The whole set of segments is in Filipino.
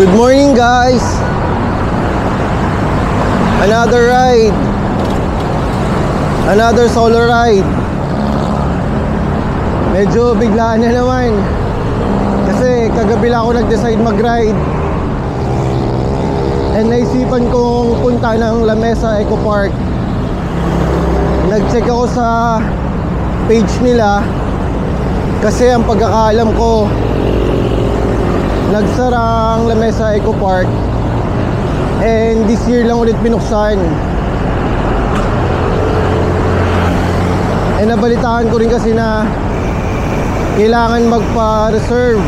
Good morning guys. Another ride. Another solo ride. Medyo biglaan na naman. Kasi kagabi lang ako nag-decide mag-ride. And naisipan kong punta ng La Mesa Eco Park. Nag-check ako sa page nila. Kasi ang pagkakaalam ko, nagsara ang La Mesa Eco Park. And this year lang ulit binuksan. And nabalitaan ko rin kasi na kailangan magpa-reserve.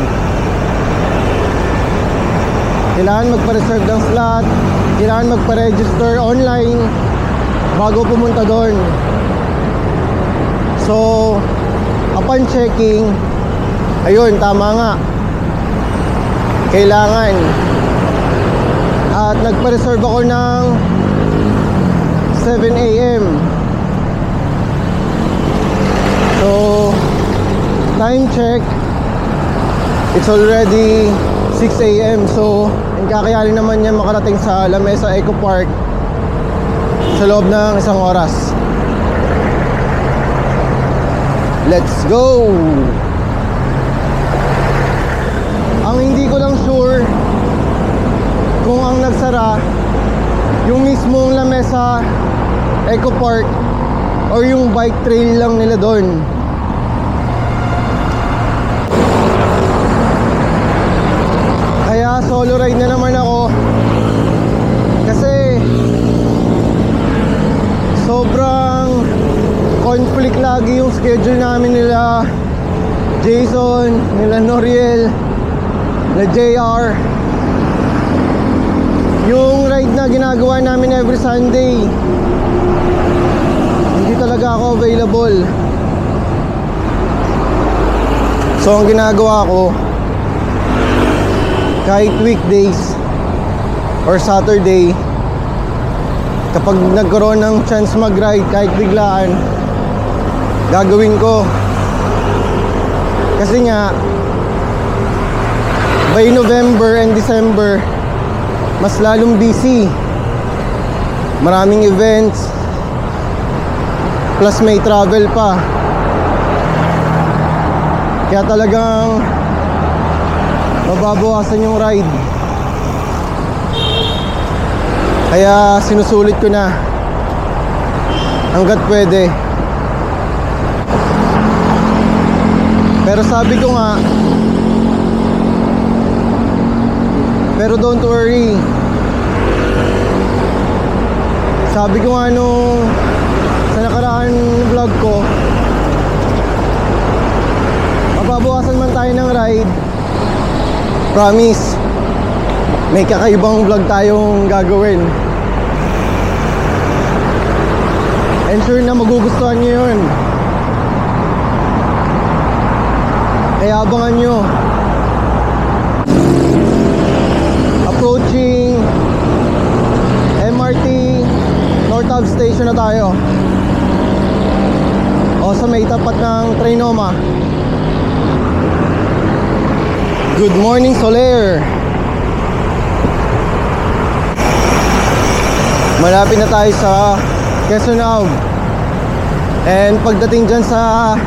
Kailangan magpa-reserve ng slot. Kailangan magpa-register online bago pumunta doon. So, upon checking, ayun, tama nga. Kailangan. At nagpa-reserve ako ng 7 AM. So, time check, it's already 6 AM. So, kakayanin naman niya makarating sa La Mesa Eco Park sa loob ng isang oras. Let's go! Ang hindi ko lang sure kung ang nagsara yung mismong La Mesa Eco Park or yung bike trail lang nila doon. Kaya solo ride na naman ako kasi sobrang conflict lagi yung schedule namin nila Jason, nila Noriel, nila JR. Yung ride na ginagawa namin every Sunday, hindi talaga ako available. So ang ginagawa ko, kahit weekdays or Saturday, kapag nagkaroon ng chance mag-ride kahit biglaan, gagawin ko. Kasi nga by November and December, mas lalong busy. Maraming events, plus may travel pa. Kaya talagang mababawasan yung ride. Kaya sinusulit ko na hanggat pwede. Pero sabi ko nga, pero don't worry. Sabi ko nga nung sa nakaraan vlog ko, mababawasan man tayo ng ride, promise, may kakaibang vlog tayong gagawin. And sure na magugustuhan nyo yun. Kaya abangan nyo. Approaching MRT North Ave Station na tayo. O sa may tapat ng Trinoma. Good morning, Soler. Malapit na tayo sa Quezon Ave. And pagdating dyan sa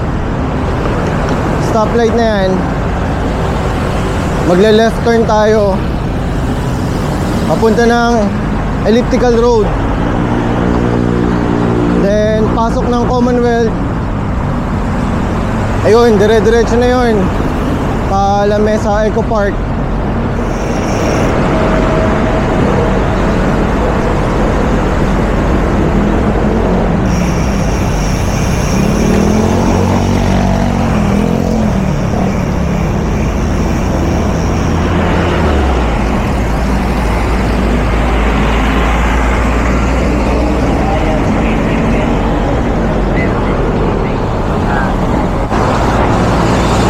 stoplight na yan, magle-left turn tayo papunta ng Elliptical Road. Then pasok ng Commonwealth. Ayun, dire-diretso na yun pa La Mesa Eco Park.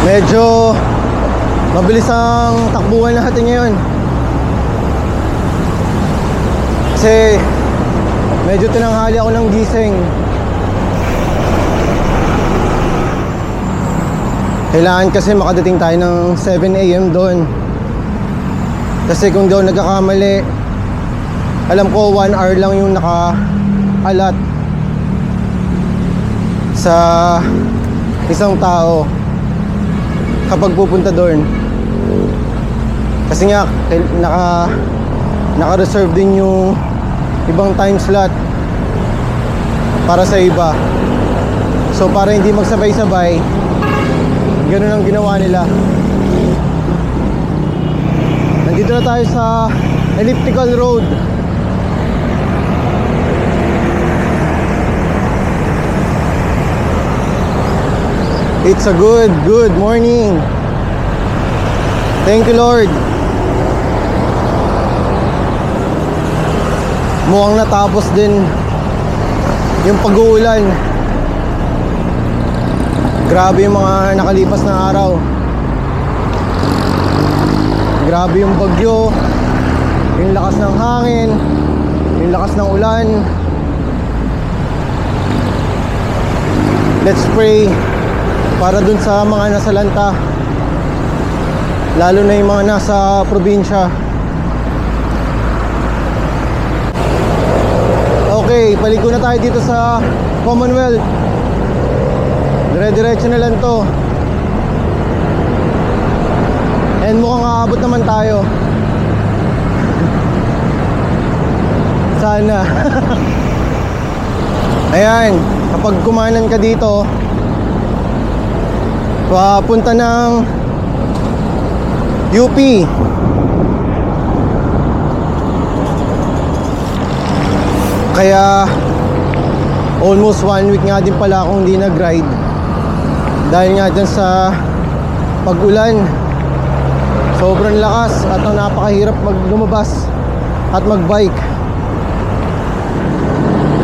Medyo mabilis ang takbuhan natin ngayon. Kasi medyo tinanghali ako ng gising. Kailangan kasi makadating tayo ng 7 AM doon. Kasi kung di ako nagkakamali, alam ko 1 hour lang yung naka-alat sa isang tao kapag pupunta doon. Kasi nga naka-reserve din yung ibang time slot para sa iba. So para hindi magsabay-sabay, ganun ang ginawa nila. Nandito na tayo sa elliptical road. It's a good morning. Thank you, Lord. Mukhang natapos din yung pag-uulan. Grabe yung mga nakalipas na araw. Grabe yung bagyo, yung lakas ng hangin, yung lakas ng ulan. Let's pray para dun sa mga nasa lanta, lalo na yung mga nasa probinsya. Okay, paliko na tayo dito sa Commonwealth. Dire-diretso na lang to. And mukhang aabot naman tayo. Sana. Ayan, kapag kumanan ka dito, papunta ng UP. Kaya almost 1 week nga din pala akong hindi nag-ride dahil nga dyan sa pag-ulan. Sobrang lakas at napakahirap lumabas at mag-bike.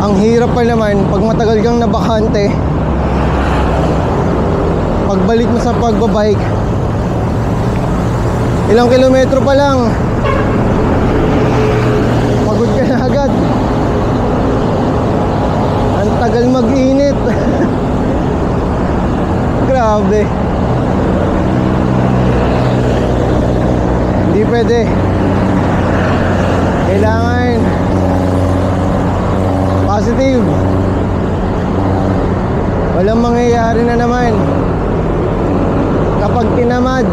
Ang hirap pa naman pag matagal kang nabakante, pagbalik mo sa pagbabike, ilang kilometro pa lang, pagod ka na agad. Ang tagal mag-init. Grabe. Hindi pwede. Kailangan positive. Walang mangyayari na naman kapag tinamad.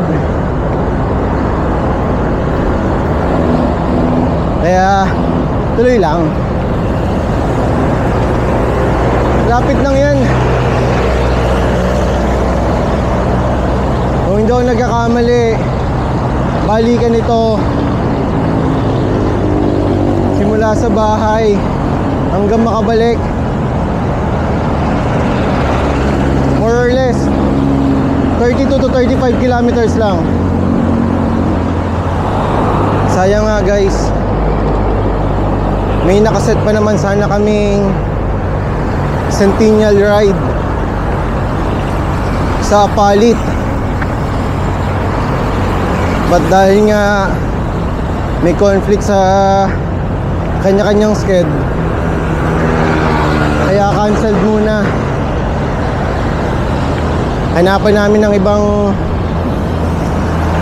Kaya tuloy lang. Lapit lang yan. Kung hindi ako nagkakamali, balikan ito simula sa bahay hanggang makabalik, more or less 32 to 35 kilometers lang. Sayang nga guys, may nakaset pa naman sana kaming Centennial ride sa Palit, but dahil nga may conflict sa kanya-kanyang sked, kaya canceled muna. Hanapan namin ng ibang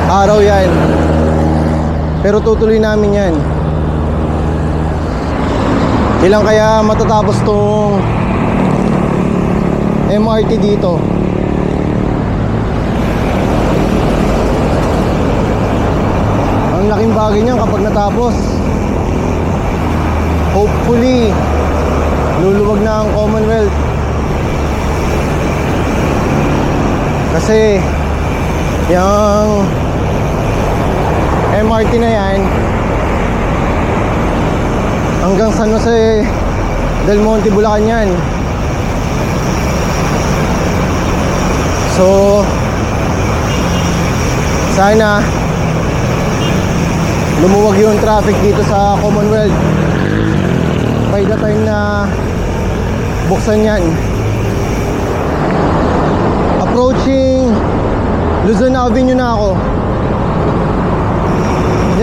araw yan, pero tutuloy namin yan. Ilang kaya matatapos tong MRT dito? Ang laking bagay niyan kapag natapos. Hopefully luluwag na ang Commonwealth. Kasi yung MRT na yan hanggang San Jose del Monte, Bulacan yan. So sana lumuwag yung traffic dito sa Commonwealth by the time na buksan yan. Approaching Luzon Avenue na ako.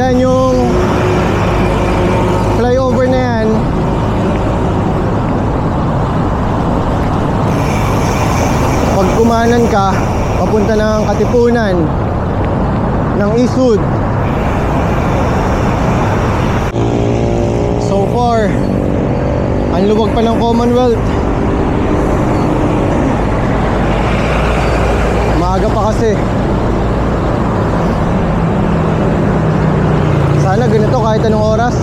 Yan yung flyover na yan. Pag kumanan ka papunta ng Katipunan ng Eastwood, kilometer. Ang luwag pa ng Commonwealth. Maaga pa kasi. Sana ganito kahit anong oras.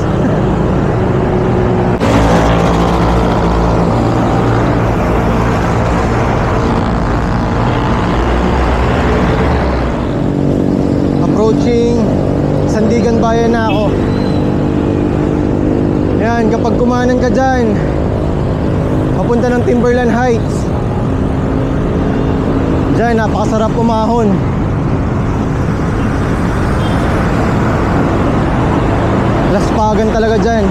Approaching Sandigan Bayan na ako. Yan, kapag kumanan ka dyan papunta ng Timberland Heights, dyan napakasarap umahon. Laspagan talaga dyan.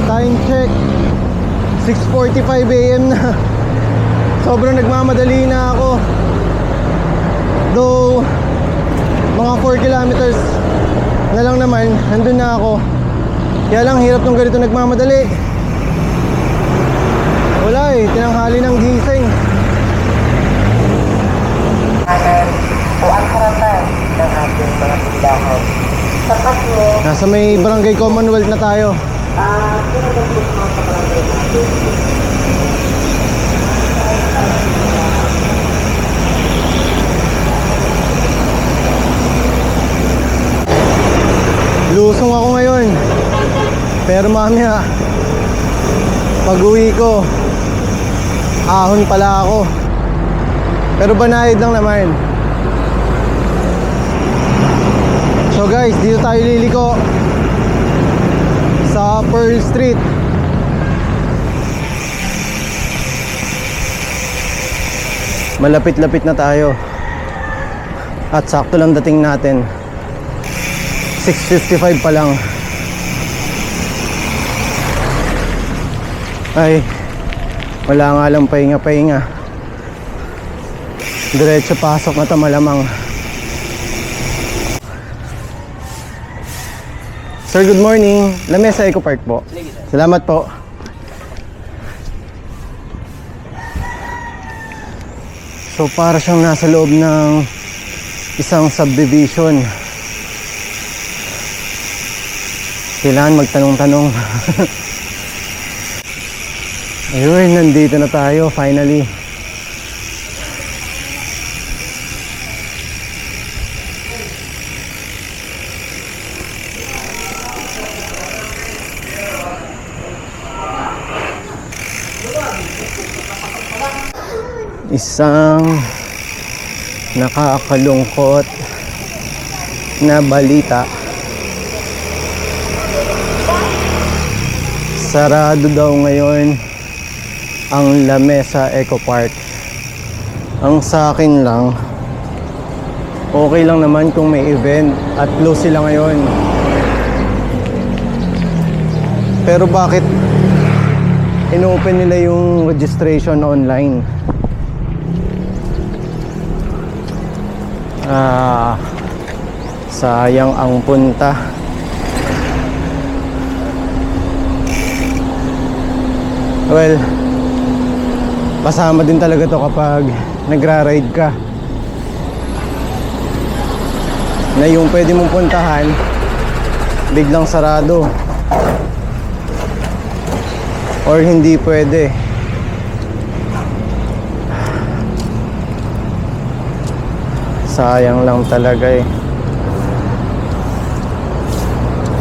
Time check 6:45 AM na. Sobrang nagmamadali na ako. Though mga 4 kilometers na lang naman, nandun na ako. Kaya lang hirap nung ganito nagmamadali. Wala eh, tinanghali ng gising. Nasa may Barangay Commonwealth na tayo. Lusong ako ngayon. Pero mamaya pag uwi ko, ahon pala ako. Pero banayad lang naman. So guys, dito tayo liliko sa Pearl Street. Malapit-lapit na tayo. At sakto lang dating natin. 6:55 pa lang. Ay, wala nga lang pahinga-pahinga. Diretso pasok na to malamang. Sir, good morning. Lamesa Eco Park po. Salamat po. So para siyang nasa loob ng isang subdivision. Kailangan magtanong-tanong. Ayun, nandito na tayo finally. Isang nakakalungkot na balita. Sarado daw ngayon ang Lamesa Eco Park. Ang sa akin lang, okay lang naman kung may event at close sila ngayon. Pero bakit inopen nila yung registration online? Sayang ang punta. Well, kasama din talaga to kapag nagra-ride ka, na yung pwede mong puntahan biglang sarado or hindi pwede. Sayang lang talaga eh.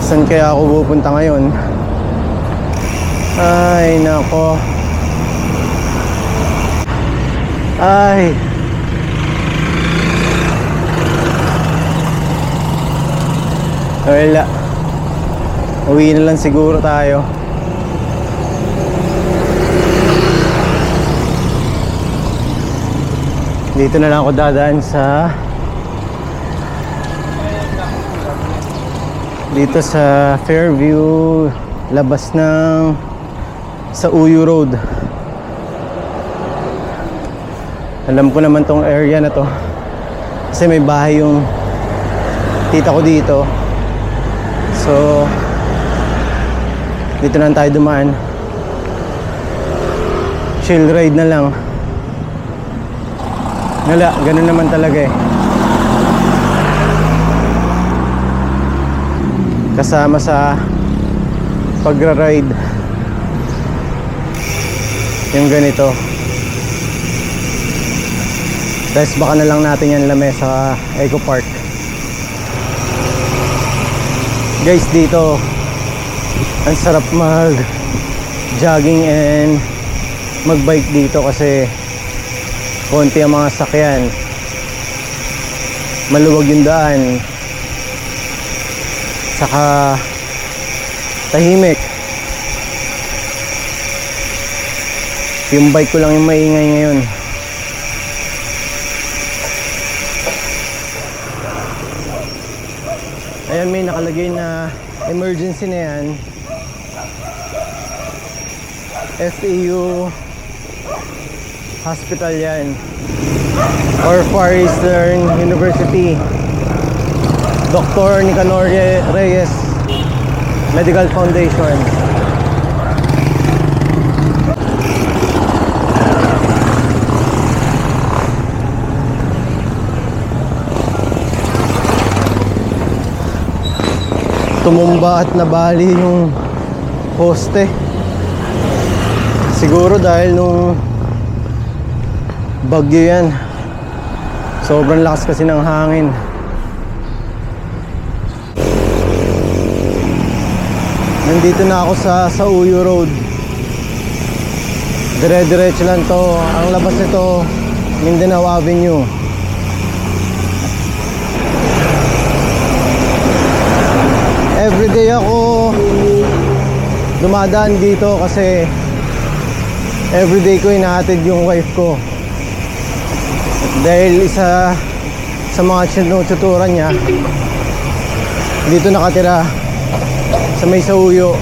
Saan kaya ako pupunta ngayon? Ay, nako. Ay. Wala. Uwi na lang siguro tayo. Dito na lang ako dadaan sa dito sa Fairview, labas ng sa Uyu Road. Alam ko naman tong area na to kasi may bahay yung tita ko dito. So dito na tayo dumaan. chill ride na lang. Wala, ganun naman talaga eh. Kasama sa pagra-ride yung ganito. Tapos baka na lang natin yan lamesa sa Eco Park. Guys, dito ang sarap mag jogging and magbike dito kasi konti ang mga sakyan, maluwag yung daan, saka tahimik. Yung bike ko lang yung maingay ngayon. Ayan, may nakalagay na emergency na yan. FEU Hospital yan, or Far Eastern University. Dr. Nicanor Reyes Medical Foundation. Tumumba at nabali yung poste. Siguro dahil nung bagyo yan. Sobrang lakas kasi ng hangin. Nandito na ako sa Sauyo Road. Dire-diretso lang to. Ang labas nito, Mindanao Avenue. Everyday ako dumadaan dito kasi everyday ko hinahatid yung wife ko. Dahil isa sa mga tinututuran niya dito nakatira sa may Sauyo.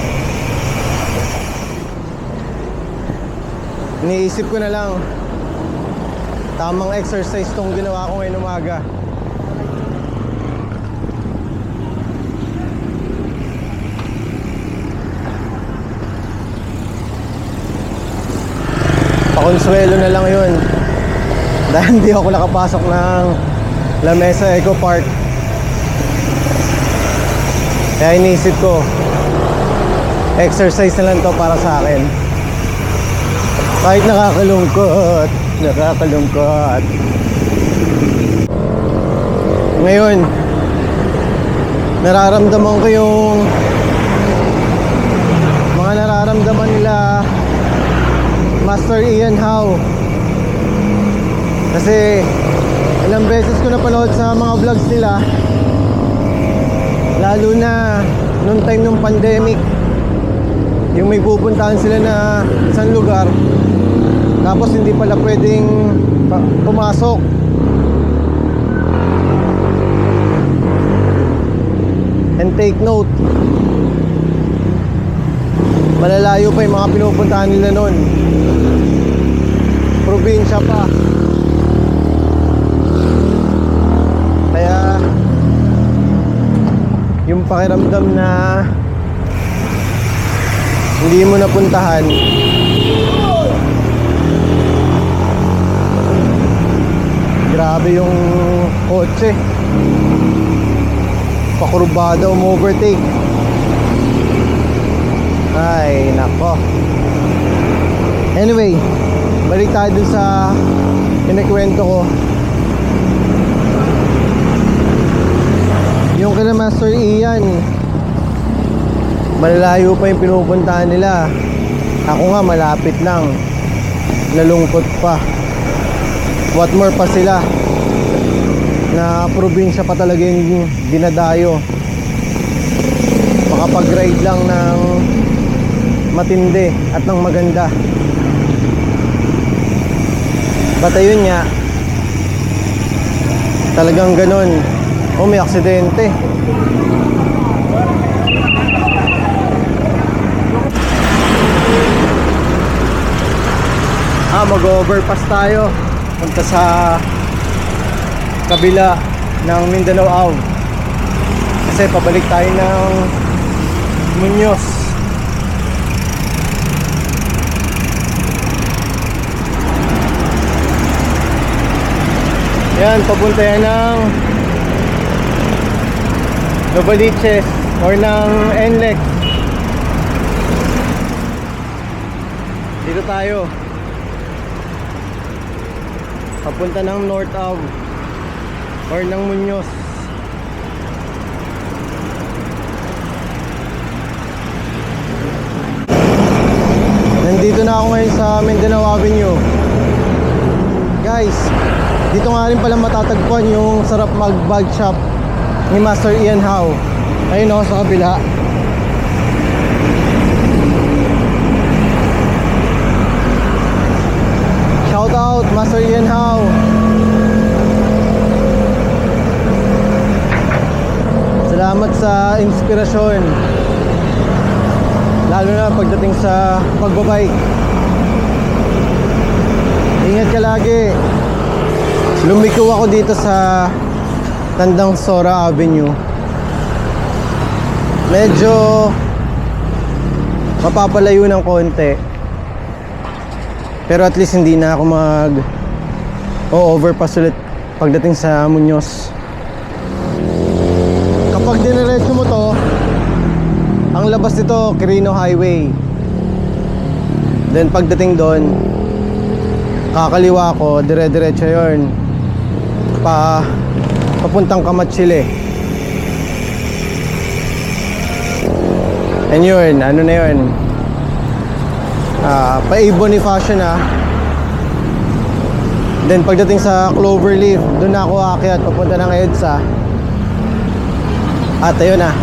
Iniisip ko na lang, tamang exercise tong ginawa ko ngayon umaga. Pakonsuelo na lang yun dahil hindi ako nakapasok ng Lamesa Eco Park. Kaya iniisip ko, exercise na lang to para sa akin. Kahit nakakalungkot. Ngayon, nararamdaman ko yung mga nararamdaman nila Master Ian Howe. Kasi ilang beses ko napanood sa mga vlogs nila, lalo na nung time ng pandemic, yung may pupuntahan sila na isang lugar tapos hindi pala pwedeng pumasok. And take note, malalayo pa yung mga pinupuntahan nila nun. Probinsya pa. Kaya yung pakiramdam na hindi mo napuntahan, grabe yung kotse, pakurbada, overtake. Ay nako. Anyway, balik tayo dun sa kinikwento ko. Yung kina Master Ian, malalayo pa yung pinupuntahan nila. Ako nga malapit lang. Nalungkot pa. What more pa sila na probinsya pa talaga yung dinadayo. Makapag-ride lang ng matindi at ng maganda. But ayun nga, talagang ganun. Oh, may aksidente. Mag-overpass tayo punta sa kabila ng Mindanao Ave kasi pabalik tayo ng Muñoz. Yan, papunta yan ng Novaliches or ng NLEX. Dito tayo. Papunta ng North Ave or ng Muñoz. Nandito na ako ngayon sa Mindanao Avenue. Guys, dito nga rin pala matatagpuan yung sarap mag-bag shop ni Master Ian Howe. Ayun o, sa kabila. Shout out Master Ian Howe. Salamat sa inspirasyon, lalo na pagdating sa pagbabike. Ingat ka lagi. Lumiko ako dito sa Tandang Sora Avenue. Medyo mapapalayo ng konti, pero at least hindi na ako overpass ulit pagdating sa Muñoz. Kapag diniretso mo to, ang labas nito Quirino Highway. Then pagdating doon, kakaliwa ko, dire-diretso yun papuntang Kamatsile. And yun, ano na yun, pa-A Bonifacio na. Then pagdating sa Cloverleaf, doon na ako aakyat papunta ng EDSA. At ayun na,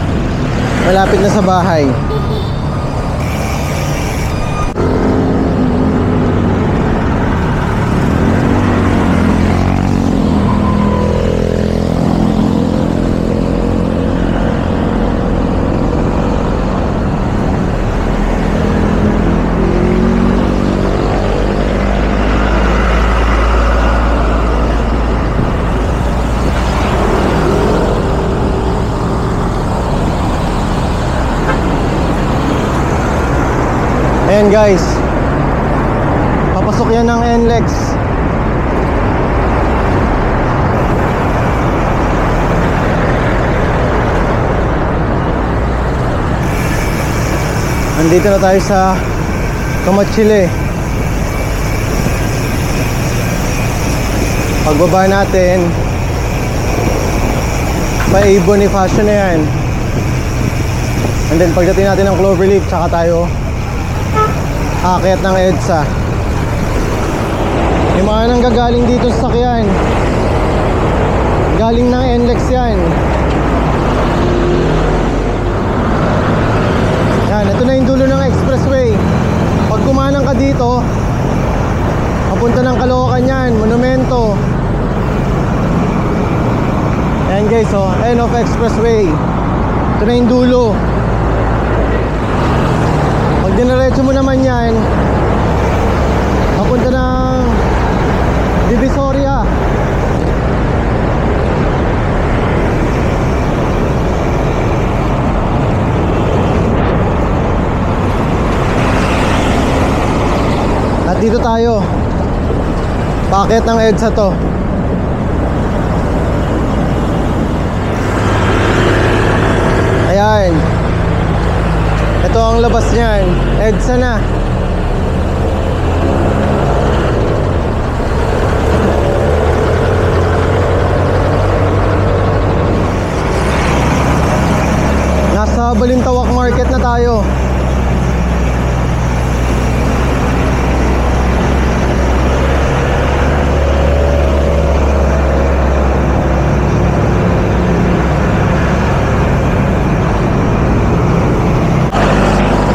malapit na sa bahay. Ayan guys, papasok yan ng NLEX. Nandito na tayo sa Kamatsile. Pagbaba natin, pa-A Bonifacio na yan. And then pagdating natin ng Cloverleaf, tsaka tayo aakyat ng EDSA. Yung mga nanggagaling dito sa sakyan, galing ng NLEX yan. Yan, ito na yung dulo ng expressway. Pag kumanang ka dito, papunta ng Caloocan yan, Monumento. Ayan guys, oh, end of expressway. Ito na yung dulo. Pag diniretso mo naman yan, papunta ng Divisoria. At dito tayo, paakyat ng EDSA to. Ayan, ito ang labas niyan, EDSA na. Nasa Balintawak Market na tayo.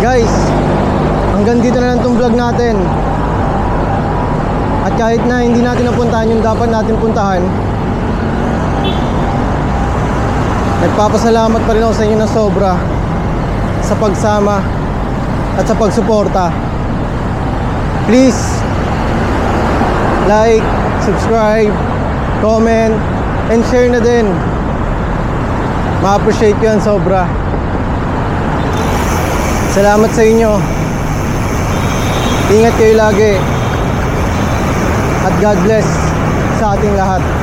Guys, hanggang dito na lang itong vlog natin. At kahit na hindi natin napuntahan yung dapat natin puntahan, nagpapasalamat pa rin ako sa inyo na sobra sa pagsama at sa pagsuporta. Please like, subscribe, comment, and share na din. Ma-appreciate ko yan sobra. Salamat sa inyo. Ingat kayo lagi. At God bless sa ating lahat.